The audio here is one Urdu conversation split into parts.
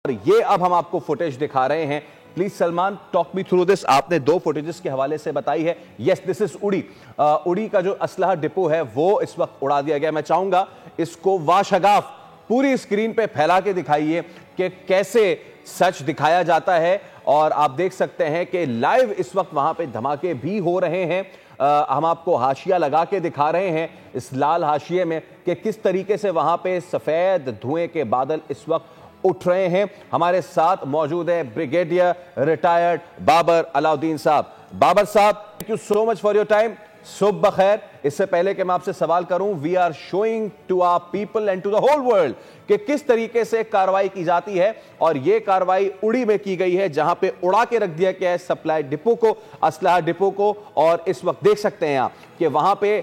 اور یہ اب ہم آپ کو فوٹیج دکھا رہے ہیں. Please Salman talk me through this. آپ نے دو فوٹیجز کے حوالے سے بتائی ہے. یس دس از اڑی. اڑی کا جو اسلحہ ڈپو ہے وہ اس وقت اڑا دیا گیا. میں چاہوں گا اس کو واشگاف پوری اسکرین پہ پھیلا کے دکھائیے کہ کیسے سچ دکھایا جاتا ہے. اور آپ دیکھ سکتے ہیں کہ لائیو اس وقت وہاں پہ دھماکے بھی ہو رہے ہیں. ہم آپ کو حاشیہ لگا کے دکھا رہے ہیں اس لال حاشیے میں کہ کس طریقے سے وہاں پہ سفید دھوئیں کے بادل اس وقت اٹھ رہے ہیں. ہمارے ساتھ موجود ہے بریگیڈیئر ریٹائرڈ بابر علاؤدین صاحب. بابر صاحب thank you so much for your time. صبح بخیر. اس سے پہلے کہ میں آپ سے سوال کروں, we are showing to our people and to the whole world کہ کس طریقے سے کاروائی کی جاتی ہے, اور یہ کاروائی اڑی میں کی گئی ہے جہاں پہ اڑا کے رکھ دیا گیا ہے سپلائی ڈپو کو, اسلحہ ڈپو کو. اور اس وقت دیکھ سکتے ہیں آپ کہ وہاں پہ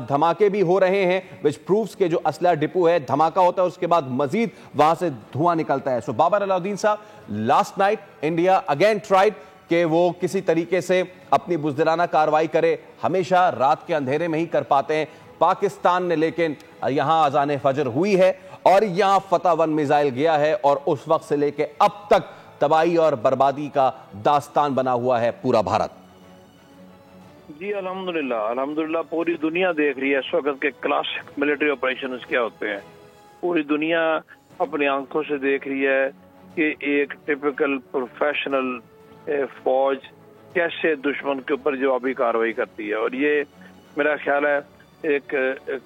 دھماکے بھی ہو رہے ہیں which proves کہ جو اسلحہ ڈپو ہے دھماکہ ہوتا ہے اس کے بعد مزید وہاں سے دھواں نکلتا ہے. سو بابر علاؤدین صاحب, last night India again tried کہ وہ کسی طریقے سے اپنی بزدلانہ کاروائی کرے. ہمیشہ رات کے اندھیرے میں ہی کر پاتے ہیں پاکستان نے, لیکن یہاں اذان فجر ہوئی ہے اور یہاں فتح 1 میزائل گیا ہے اور اس وقت سے لے کے اب تک تباہی اور بربادی کا داستان بنا ہوا ہے پورا بھارت. جی الحمدللہ پوری دنیا دیکھ رہی ہے اس وقت کے کلاسک ملٹری آپریشنز کیا ہوتے ہیں. پوری دنیا اپنی آنکھوں سے دیکھ رہی ہے کہ ایک ٹپیکل پروفیشنل فوج کیسے دشمن کے اوپر جوابی کاروائی کرتی ہے. اور یہ میرا خیال ہے ایک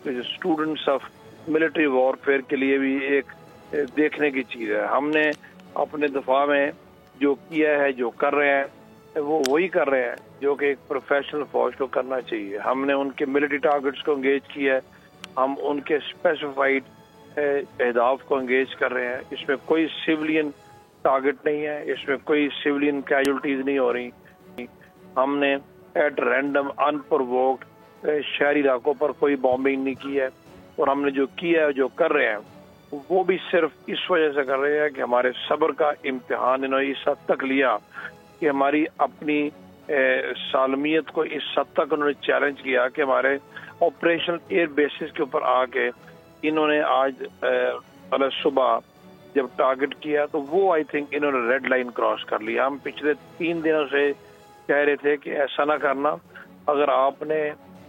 اسٹوڈنٹس آف ملٹری وارفیئر کے لیے بھی ایک دیکھنے کی چیز ہے. ہم نے اپنے دفاع میں جو کیا ہے, جو کر رہے ہیں, وہ وہی کر رہے ہیں جو کہ ایک پروفیشنل فوج کو کرنا چاہیے. ہم نے ان کے ملٹری ٹارگٹس کو انگیج کیا ہے, ہم ان کے اسپیسیفائڈ اہداف کو انگیج کر رہے ہیں. اس میں کوئی سیولین ٹارگٹ نہیں ہے, اس میں کوئی سیولین کیجولٹیز نہیں ہو رہی. ہم نے ایٹ رینڈم ان پرووکڈ شہری علاقوں پر کوئی بامبنگ نہیں کی ہے. اور ہم نے جو کیا ہے, جو کر رہے ہیں, وہ بھی صرف اس وجہ سے کر رہے ہیں کہ ہمارے صبر کا امتحان انہوں نے اس حد تک لیا کہ ہماری اپنی سالمیت کو اس حد تک انہوں نے چیلنج کیا کہ ہمارے آپریشنل ایئر بیسز کے اوپر آ کے انہوں نے آج صبح جب ٹارگٹ کیا تو وہ آئی تھنک انہوں نے ریڈ لائن کراس کر لیا. ہم پچھلے 3 دنوں سے کہہ رہے تھے کہ ایسا نہ کرنا, اگر آپ نے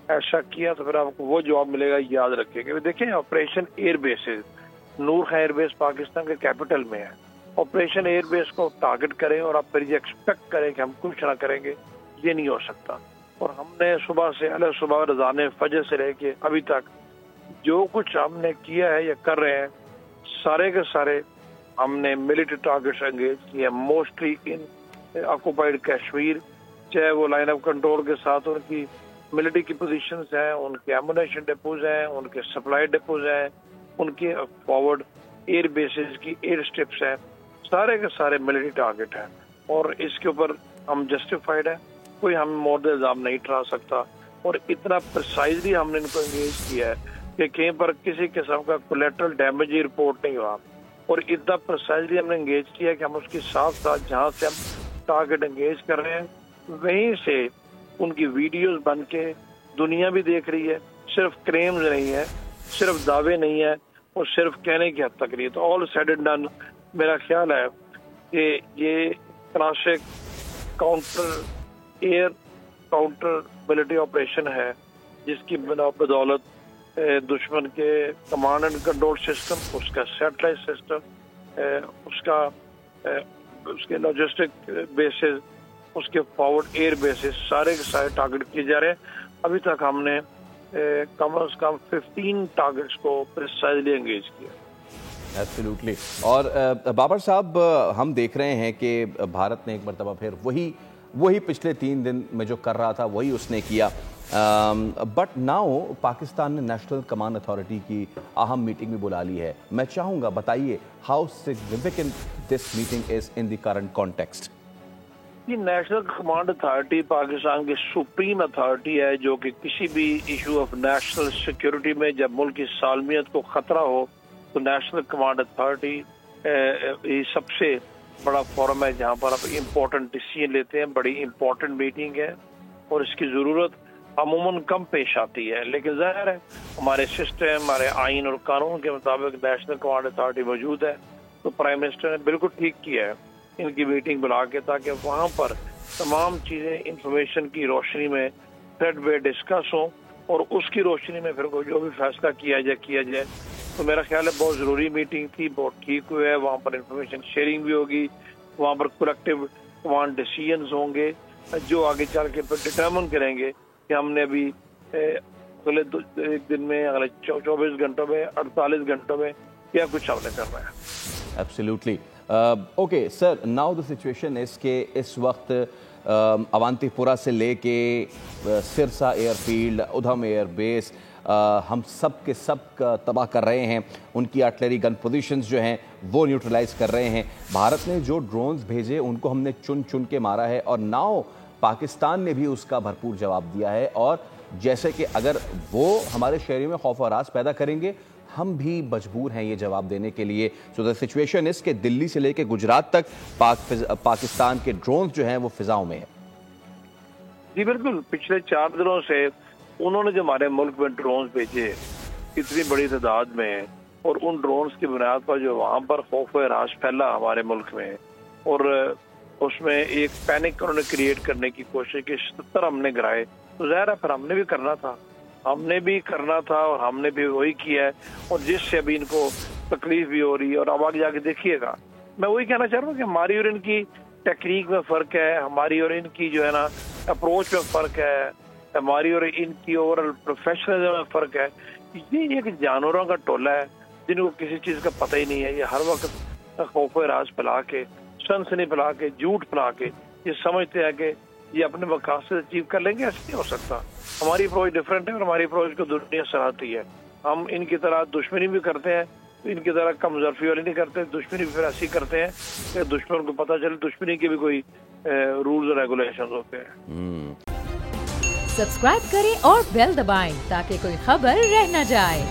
ایسا کیا تو پھر آپ کو وہ جواب ملے گا, یاد رکھیں. کہ دیکھیں آپریشن ایئر بیسز, نور خان ایئر بیس پاکستان کے کیپٹل میں ہے. آپریشن ایئر بیس کو ٹارگٹ کریں اور آپ پھر یہ ایکسپیکٹ کریں کہ ہم کچھ نہ کریں گے, یہ نہیں ہو سکتا. اور ہم نے صبح سے صبح رضان فجر سے رہ کے ابھی تک جو کچھ ہم نے کیا ہے یا کر رہے ہیں, سارے کے سارے ہم نے ملٹری ٹارگٹس انگیج کیے, موسٹلی ان آکوپائڈ کشمیر, چاہے وہ لائن آف کنٹرول کے ساتھ ان کی ملٹری کی پوزیشنز ہیں, ان کے ایمونیشن ڈپوز ہیں, ان کے سپلائی ڈپوز ہیں, ان کے فارورڈ ایئر بیسز کی ایئر اسٹرپس ہیں, سارے کے سارے ملٹری ٹارگٹ ہیں. اور اس کے اوپر ہم جسٹیفائڈ ہیں, کوئی ہم مورد الزام نہیں ٹھہرا سکتا. اور اتنا پرسائزلی ہم نے ان کو انگیج کیا ہے کہ کہیں پر کسی قسم کا کولیٹرل ڈیمیج رپورٹ نہیں ہوا. اور اتنا پرسائزلی ہم نے انگیج کیا کہ ہم اس کے ساتھ ساتھ جہاں سے ہم ٹارگٹ انگیج کر رہے ہیں وہیں سے ان کی ویڈیوز بن کے دنیا بھی دیکھ رہی ہے. صرف کلیمز نہیں ہے, صرف دعوے نہیں ہے, اور صرف کہنے کی حد تک نہیں ہے. تو آل سیڈ اینڈ ڈن میرا خیال ہے کہ یہ classic counter air counter military operation ہے جس کی بدولت دشمن کے کمانڈ اینڈ کنٹرول سسٹم, اس کا سیٹلائٹ سسٹم, اس کے لاجسٹک بیسز, اس کے فارورڈ ایئر بیسز, سارے کے سارے ٹارگٹ کیے جا رہے ہیں. ابھی تک ہم نے کم از کم 15 ٹارگٹس کو پریسائزلی انگیج کیا. ایبسلیوٹلی. اور بابر صاحب, ہم دیکھ رہے ہیں کہ بھارت نے ایک مرتبہ پھر وہی پچھلے 3 دن میں جو کر رہا تھا وہی اس نے کیا. بٹ ناؤ پاکستان نے نیشنل کمانڈ اتھارٹی کی اہم میٹنگ بھی بلا لی ہے. میں چاہوں گا بتائیے how significant this meeting is in the current context. یہ نیشنل کمانڈ اتھارٹی پاکستان کی سپریم اتھارٹی ہے جو کہ کسی بھی ایشو آف نیشنل سیکورٹی میں جب ملک کی سالمیت کو خطرہ ہو تو نیشنل کمانڈ اتھارٹی یہ سب سے بڑا فورم ہے جہاں پر آپ امپورٹنٹ ڈیسیژن لیتے ہیں. بڑی امپورٹنٹ میٹنگ ہے اور اس کی ضرورت عموماً کم پیش آتی ہے, لیکن ظاہر ہے ہمارے سسٹم, ہمارے آئین اور قانون کے مطابق نیشنل کمانڈ اتھارٹی موجود ہے. تو پرائم منسٹر نے بالکل ٹھیک کیا ہے ان کی میٹنگ بلا کے، تاکہ وہاں پر تمام چیزیں انفارمیشن کی روشنی میں تھریڈ بے ڈسکس ہوں، اور اس کی روشنی میں پھر جو بھی فیصلہ کیا جائے. تو میرا خیال ہے بہت ضروری میٹنگ تھی، بہت ٹھیک ہوئے ہے. وہاں پر انفارمیشن شیئرنگ بھی ہوگی، وہاں پر کولیکٹیو کمانڈ ڈیسیژنز ہوں گے جو آگے چل کے پھر ڈٹرمن کریں گے کہ ہم نے ابھی اگلے ایک دن میں، اگلے 24 گھنٹوں میں، 48 گھنٹوں میں کیا کچھ ہم نے کرنا ہے. Absolutely. Okay sir, now the situation is کہ اس وقت اوانتی پورہ سے لے کے Sirsa air field, Udhampur air base, ہم سب کے سب تباہ کر رہے ہیں. ان کی آرٹلری گن پوزیشنز جو ہیں وہ نیوٹرلائز کر رہے ہیں. بھارت نے جو ڈرونز بھیجے ان کو ہم نے چن کے مارا ہے، اور ناؤ پاکستان نے بھی اس کا بھرپور جواب دیا ہے. اور جیسے کہ اگر وہ ہمارے شہریوں میں خوف و ہراس پیدا کریں گے، ہم بھی مجبور ہیں یہ جواب دینے کے لیے. سو دا سچویشن اس کہ دلی سے لے کے گجرات تک پاکستان کے ڈرونز جو ہیں وہ فضاؤں میں ہیں. جی بالکل، پچھلے 4 دنوں سے انہوں نے جو ہمارے ملک میں ڈرونز بھیجے اتنی بڑی تعداد میں، اور ان ڈرونز کی بنیاد پر جو وہاں پر خوف و ہراس پھیلا ہمارے ملک میں، اور اس میں ایک پینک انہوں نے کریٹ کرنے کی کوشش کی. 70 ہم نے گرائے. تو ظاہر ہے پھر ہم نے بھی کرنا تھا اور ہم نے بھی وہی کیا ہے. اور جس سے ابھی ان کو تکلیف بھی ہو رہی ہے، اور اب آگے جا کے دیکھیے گا. میں وہی کہنا چاہ رہا ہوں کہ ہماری اور ان کی ٹیکنیک میں فرق ہے، ہماری اور ان کی جو ہے نا اپروچ میں فرق ہے، ہماری اور ان کی اوور آل پروفیشنلزم میں فرق ہے. یہ ایک جانوروں کا ٹولہ ہے جن کو کسی چیز کا پتہ ہی نہیں ہے. یہ ہر وقت خوف و ہراس پھیلا کے، سنسنی پھیلا کے، جھوٹ پھیلا کے یہ سمجھتے ہیں کہ یہ اپنے مقاصد اچیو کر لیں گے. ایسا نہیں ہو سکتا. ہماری اپروچ ڈفرینٹ ہے، اور ہماری اپروچ کو دنیا سراہتی ہے. ہم ان کی طرح دشمنی بھی کرتے ہیں، ان کی طرح کم ظرفی والی نہیں کرتے. دشمنی بھی پھر ایسی کرتے ہیں کہ دشمن کو پتہ چلے دشمنی کے بھی کوئی رولز اور ریگولیشنز ہوتے ہیں. سبسکرائب کریں اور بیل دبائیں تاکہ کوئی خبر رہ نہ جائے.